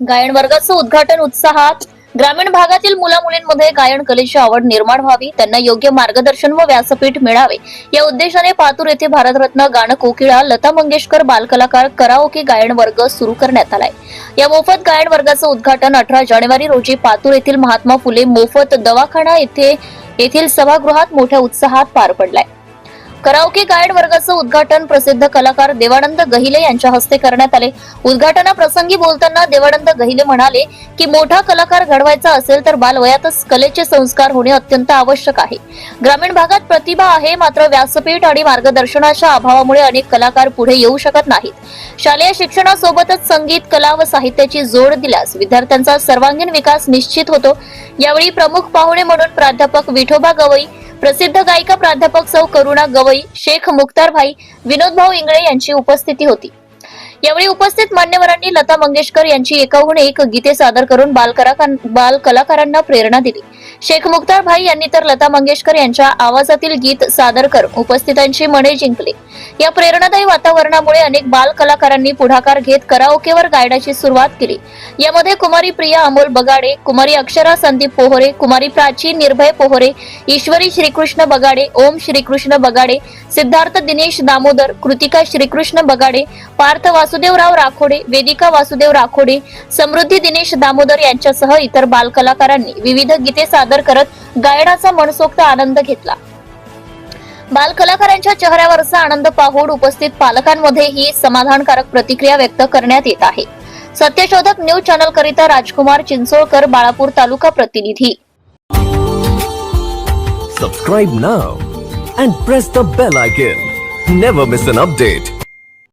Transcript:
गायन वर्गाचं उद्घाटन उत्साहात. ग्रामीण भागातील मुलामुलींमध्ये गायन कलेची आवड निर्माण व्हावी, त्यांना योग्य मार्गदर्शन व व्यासपीठ मिळावे या उद्देशाने पातूर येथे भारतरत्न गान कोकिळा लता मंगेशकर बालकलाकार कराओके गायन वर्ग सुरू करण्यात आलाय. या मोफत गायन वर्गाचं उद्घाटन 18 जानेवारी रोजी पातूर येथील महात्मा फुले मोफत दवाखाना येथील सभागृहात मोठ्या उत्साहात पार पडलाय. कराओके गायन वर्गाचं उद्घाटन प्रसिद्ध कलाकार देवानंद गहिले यांच्या हस्ते करण्यात आले. उद्घाटनाप्रसंगी बोलताना देवानंद गहिले म्हणाले की मोठा कलाकार घडवायचा असेल तर बालवयातच कलेचे संस्कार होणे अत्यंत आवश्यक आहे. ग्रामीण भागात प्रतिभा आहे, मात्र व्यासपीठ आणि मार्गदर्शनाच्या अभावामुळे अनेक कलाकार पुढे येऊ शकत नाहीत. शालेय शिक्षणासोबतच संगीत, कला व साहित्याची जोड दिल्यास विद्यार्थ्यांचा सर्वांगीण विकास निश्चित होतो. यावेळी प्रमुख पाहुणे म्हणून प्राध्यापक विठोबा गवई, प्रसिद्ध गायिका प्राध्यापक सौ करुणा गवई, शेख मुख्तार भाई, विनोद भाऊ इंगळे यांची उपस्थिती होती. यावेळी उपस्थित मान्यवरांनी लता मंगेशकर यांची एकाहून एक गीते सादर करून बालकलाकारांना प्रेरणा दिली. शेख मुख्तार भाई यांनी तर लता मंगेशकर यांच्या आवाजातील गीत सादर करून उपस्थितांची मने जिंकली. या प्रेरणादायी वातावरणामुळे अनेक बाल कलाकारांनी पुढाकार घेत कराओकेवर गायनाची सुरुवात केली. यामध्ये कुमारी प्रिया अमोल बगाडे, कुमारी अक्षरा संदीप पोहरे, कुमारी प्राची निर्भय पोहरे, ईश्वरी श्रीकृष्ण बगाडे, ओम श्रीकृष्ण बगाडे, सिद्धार्थ दिनेश दामोदर, कृतिका श्रीकृष्ण बगाडे, पार्थ वासुदेवराव राखोडे, वेदिका वासुदेव राखोडे, समृद्धी दिनेश दामोदर यांच्यासह इतर बालकलाकारांनी विविध गीते सादर करत गायनाचा मनसोक्त आनंद घेतला. बालकलाकारांच्या चेहऱ्यावरचा आनंद पाहून उपस्थित पालकांमध्येही समाधानकारक प्रतिक्रिया व्यक्त करण्यात येत आहे. सत्यशोधक न्यूज चॅनल करिता राजकुमार चिंचोळकर, बाळापूर तालुका प्रतिनिधी. Subscribe now and press the bell icon. Never miss an update.